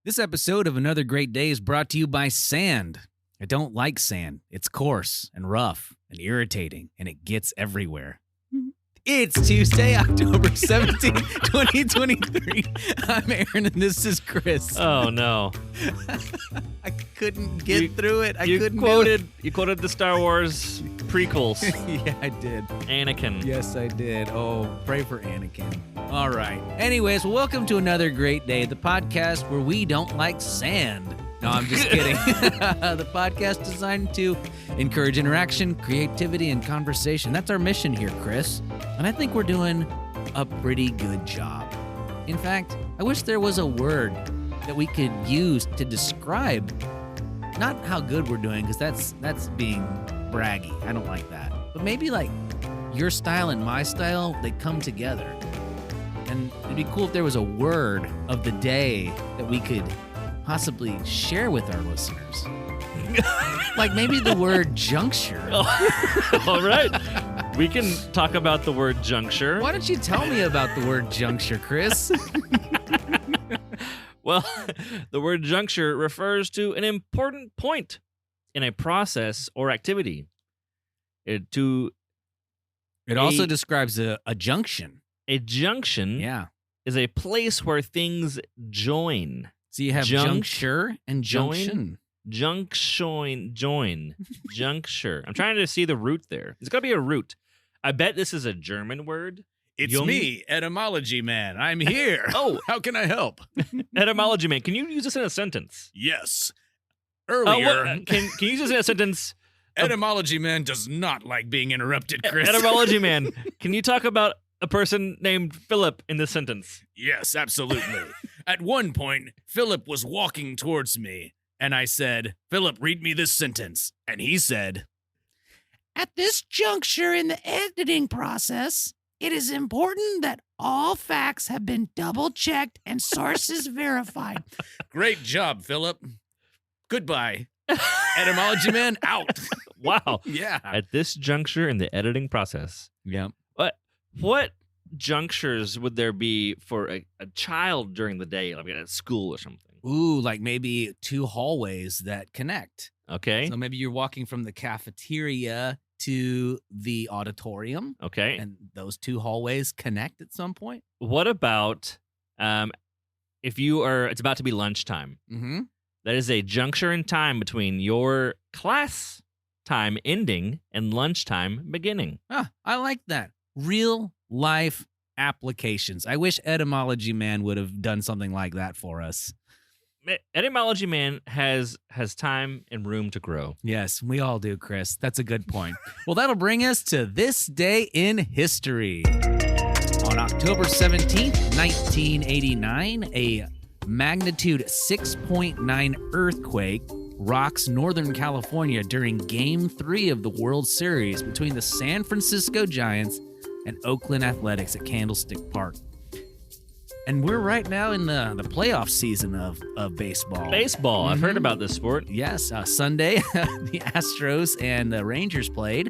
This episode of Another Great Day is brought to you by sand. I don't like sand. It's coarse and rough and irritating, and it gets everywhere. It's Tuesday, October 17th, 2023. I'm Aaron, and this is Chris. Oh, no. I couldn't get through it. You quoted the Star Wars prequels. Yeah, I did. Anakin. Yes, I did. Oh, pray for Anakin. All right. Anyways, welcome to Another Great Day, the podcast where we don't like sand. No, I'm just kidding. The podcast designed to encourage interaction, creativity, and conversation. That's our mission here, Chris. And I think we're doing a pretty good job. In fact, I wish there was a word that we could use to describe not how good we're doing, because that's being braggy. I don't like that. But maybe like your style and my style, they come together. And it'd be cool if there was a word of the day that we could possibly share with our listeners. Like maybe the word juncture. Oh, all right. We can talk about the word juncture. Why don't you tell me about the word juncture, Chris? Well, the word juncture refers to an important point in a process or activity. It also describes a junction. A junction is a place where things join. So you have juncture and junction. Join. Juncture. I'm trying to see the root there. There's got to be a root. I bet this is a German word. It's me, etymology man. I'm here. Oh. How can I help? Etymology man. Can you use this in a sentence? Yes. Earlier. Can you use this in a sentence? Etymology man does not like being interrupted, Chris. Etymology man. Can you talk about a person named Philip in this sentence? Yes, absolutely. At one point, Philip was walking towards me, and I said, "Philip, read me this sentence." And he said, "At this juncture in the editing process, it is important that all facts have been double-checked and sources verified." Great job, Philip. Goodbye. Etymology man, out. Wow. Yeah. At this juncture in the editing process. Yeah. What junctures would there be for a child during the day, like at school or something? Ooh, like maybe two hallways that connect. Okay. So maybe you're walking from the cafeteria to the auditorium. Okay. And those two hallways connect at some point. What about if it's about to be lunchtime? Mm-hmm. That is a juncture in time between your class time ending and lunchtime beginning. I like that. Real life applications. I wish Etymology Man would have done something like that for us. Etymology Man has time and room to grow. Yes, we all do, Chris. That's a good point. Well, that'll bring us to this day in history. On October 17th, 1989, a magnitude 6.9 earthquake rocks Northern California during Game 3 of the World Series between the San Francisco Giants and Oakland Athletics at Candlestick Park. And we're right now in the playoff season of baseball. Baseball. I've heard about this sport. Yes. Sunday, the Astros and the Rangers played.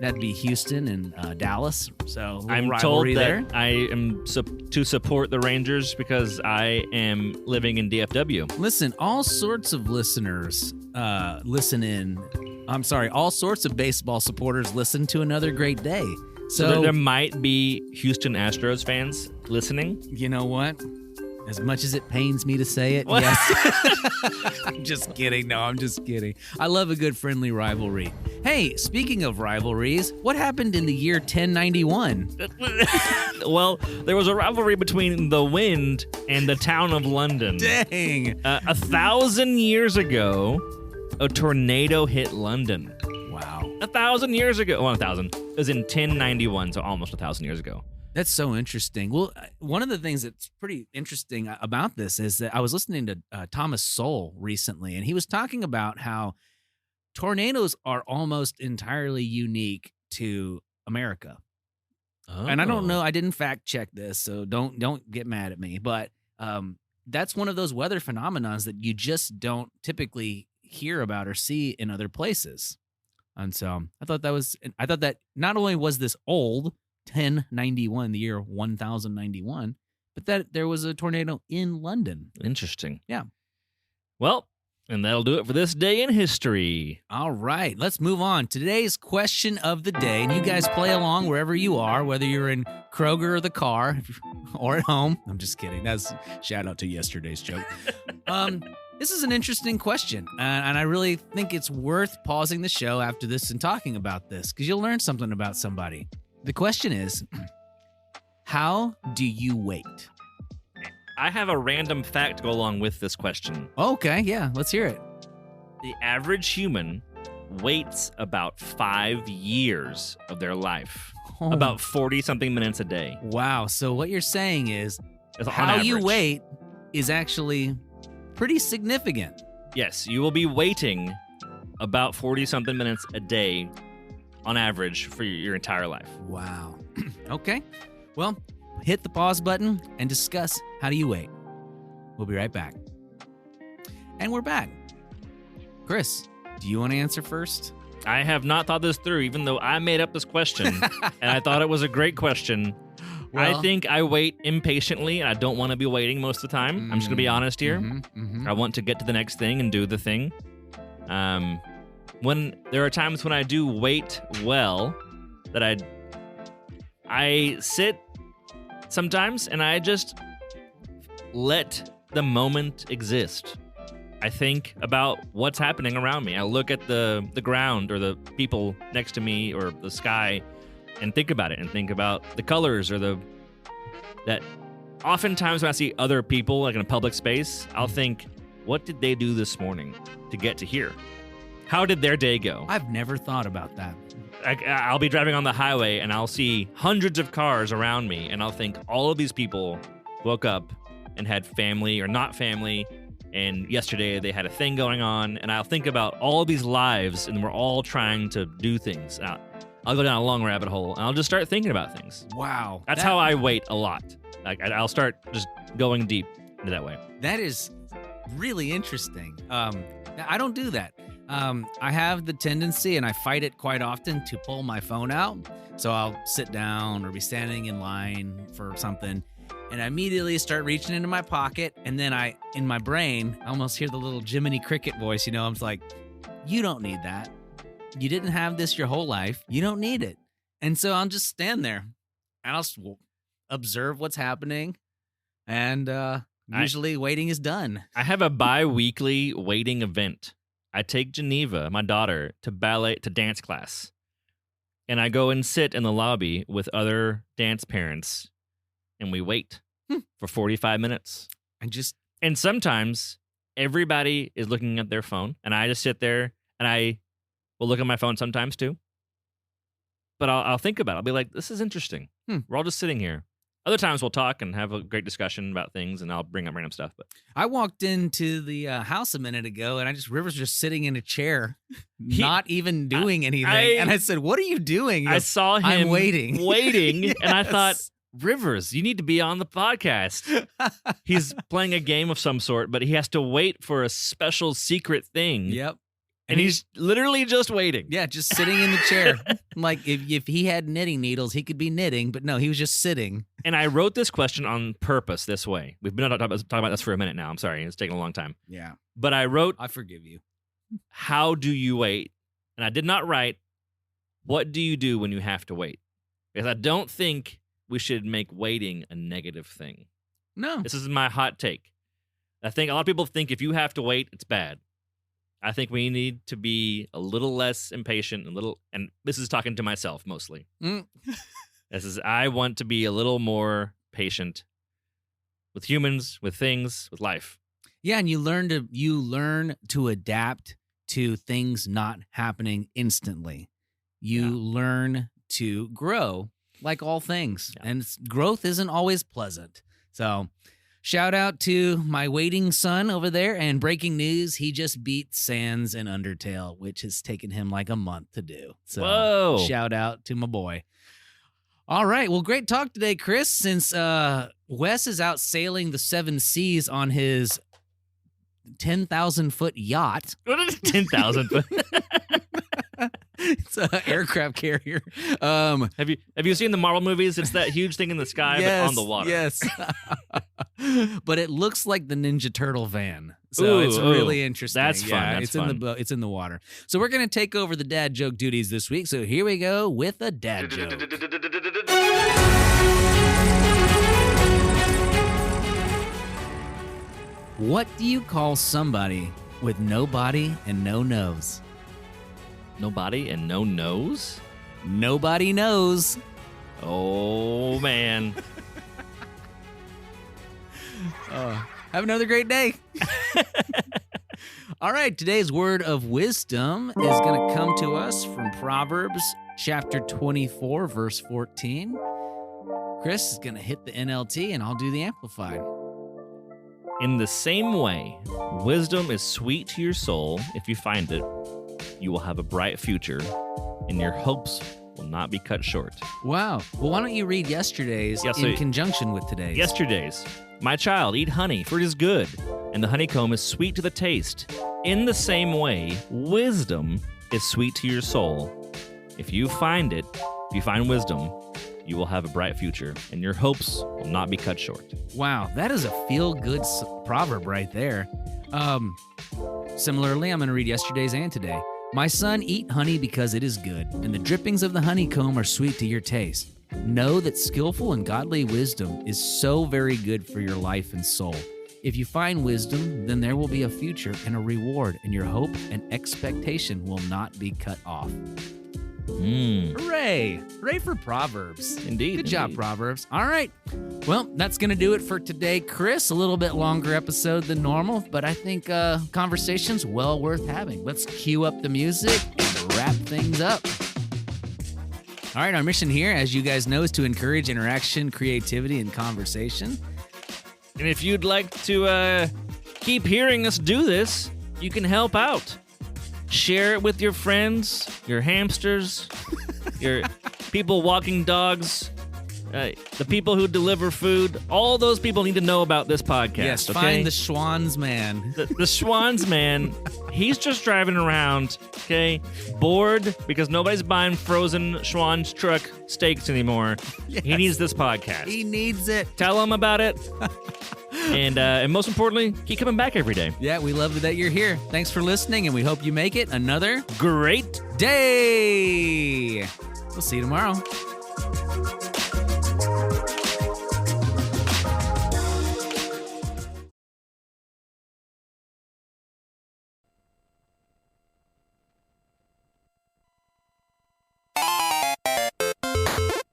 That'd be Houston and Dallas. So I'm told that I am to support the Rangers because I am living in DFW. Listen, all sorts of listeners listen in. I'm sorry, all sorts of baseball supporters listen to Another Great Day. So there might be Houston Astros fans listening. You know what? As much as it pains me to say it, what? Yes. I'm just kidding. No, I'm just kidding. I love a good friendly rivalry. Hey, speaking of rivalries, what happened in the year 1091? Well, there was a rivalry between the wind and the town of London. Dang. 1,000 years ago, a tornado hit London. Wow. 1,000 years ago. Well, 1,000. It was in 1091, so almost 1,000 years ago. That's so interesting. Well, one of the things that's pretty interesting about this is that I was listening to Thomas Sowell recently, and he was talking about how tornadoes are almost entirely unique to America. Oh. And I don't know, I didn't fact check this, so don't get mad at me, but that's one of those weather phenomenons that you just don't typically hear about or see in other places. And so I thought that not only was this old, 1091, the year 1091, but that there was a tornado in London. Interesting. Yeah. Well, and that'll do it for this day in history. All right, let's move on. Today's question of the day, and you guys play along wherever you are, whether you're in Kroger or the car or at home. I'm just kidding. That's shout out to yesterday's joke. This is an interesting question, and I really think it's worth pausing the show after this and talking about this because you'll learn something about somebody. The question is, how do you wait? I have a random fact to go along with this question. Okay, yeah, let's hear it. The average human waits about 5 years of their life, Oh, about 40-something minutes a day. wow. So what you're saying is That's on how you average. wait is actually pretty significant. Yes, you will be waiting about 40-something minutes a day on average for your entire life. Wow. Okay. Well, hit the pause button and discuss how do you wait. We'll be right back. And we're back. Chris, do you want to answer first? I have not thought this through, even though I made up this question, and I thought it was a great question. Well- I think I wait impatiently, and I don't want to be waiting most of the time. I'm just going to be honest here. I want to get to the next thing and do the thing. When there are times when I do wait well, that I sit sometimes and I just let the moment exist. I think about what's happening around me. I look at the ground or the people next to me or the sky and think about it and think about the colors or that oftentimes when I see other people like in a public space, I'll think, what did they do this morning to get to here? How did their day go? I've never thought about that. I'll be driving on the highway and I'll see hundreds of cars around me and I'll think all of these people woke up and had family or not family, and yesterday they had a thing going on, and I'll think about all of these lives and we're all trying to do things. I'll go down a long rabbit hole and I'll just start thinking about things. Wow. That's how I wait a lot. Like I'll start just going deep into that way. That is really interesting. I don't do that. I have the tendency, and I fight it quite often, to pull my phone out. So I'll sit down or be standing in line for something, and I immediately start reaching into my pocket, and then in my brain, I almost hear the little Jiminy Cricket voice, I'm like, you don't need that. You didn't have this your whole life. You don't need it. And so I'll just stand there, and I'll observe what's happening, and usually waiting is done. I have a bi-weekly waiting event. I take Geneva, my daughter, to dance class. And I go and sit in the lobby with other dance parents, and we wait for 45 minutes. And sometimes everybody is looking at their phone, and I just sit there, and I will look at my phone sometimes too. But I'll think about it. I'll be like, this is interesting. We're all just sitting here. Other times we'll talk and have a great discussion about things, and I'll bring up random stuff. But I walked into the house a minute ago, and River's just sitting in a chair, not even doing anything. And I said, "What are you doing?" He I goes, saw him I'm waiting. and I thought, Yes. Rivers, you need to be on the podcast. He's playing a game of some sort, but he has to wait for a special secret thing. Yep. And he's literally just waiting. Yeah, just sitting in the chair. Like if he had knitting needles, he could be knitting, but no, he was just sitting. And I wrote this question on purpose this way. We've been talking about this for a minute now. I'm sorry. It's taken a long time. Yeah. But I wrote, I forgive you. how do you wait? And I did not write, what do you do when you have to wait? Because I don't think we should make waiting a negative thing. No. This is my hot take. I think a lot of people think if you have to wait, it's bad. I think we need to be a little less impatient, and this is talking to myself mostly. I want to be a little more patient with humans, with things, with life. Yeah, and you learn to adapt to things not happening instantly. You learn to grow, like all things, and growth isn't always pleasant. So, shout out to my waiting son over there, and breaking news, he just beat Sans in Undertale, which has taken him like a month to do. So, Whoa. Shout out to my boy. All right, well, great talk today, Chris. Since Wes is out sailing the 7 seas on his 10,000-foot yacht. What is 10,000 foot? It's an aircraft carrier. Have you seen the Marvel movies? It's that huge thing in the sky, but on the water. Yes. But it looks like the Ninja Turtle van. So it's really interesting. That's fun. Yeah, That's it's fun. in the it's in the water. So we're gonna take over the dad joke duties this week. So here we go with a dad joke. What do you call somebody with no body and no nose? No body and no nose? Nobody knows. Oh, man. Have another great day. All right, today's word of wisdom is going to come to us from Proverbs chapter 24, verse 14. Chris is going to hit the NLT and I'll do the Amplified. In the same way, wisdom is sweet to your soul. If you find it, you will have a bright future, and your hopes will not be cut short. Wow. Well, why don't you read yesterday's in conjunction with today's? Yesterday's. My child, eat honey, for it is good, and the honeycomb is sweet to the taste. In the same way, wisdom is sweet to your soul. If you find it, if you find wisdom, you will have a bright future, and your hopes will not be cut short. Wow, that is a feel-good proverb right there. Similarly, I'm going to read yesterday's and today. My son, eat honey because it is good, and the drippings of the honeycomb are sweet to your taste. Know that skillful and godly wisdom is so very good for your life and soul. If you find wisdom, then there will be a future and a reward, and your hope and expectation will not be cut off. Hooray! Hooray for Proverbs. Indeed. Good job, Proverbs. All right. Well, that's going to do it for today, Chris. A little bit longer episode than normal, but I think conversation's well worth having. Let's cue up the music and wrap things up. All right, our mission here, as you guys know, is to encourage interaction, creativity, and conversation. And if you'd like to keep hearing us do this, you can help out. Share it with your friends, your hamsters, your people walking dogs, the people who deliver food. All those people need to know about this podcast. Yes, okay? Find the Schwann's man. The Schwann's man, he's just driving around, okay, bored because nobody's buying frozen Schwann's truck steaks anymore. Yes. He needs this podcast. He needs it. Tell him about it. And most importantly, keep coming back every day. Yeah, we love that you're here. Thanks for listening, and we hope you make it another Great day. We'll see you tomorrow.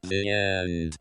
The end.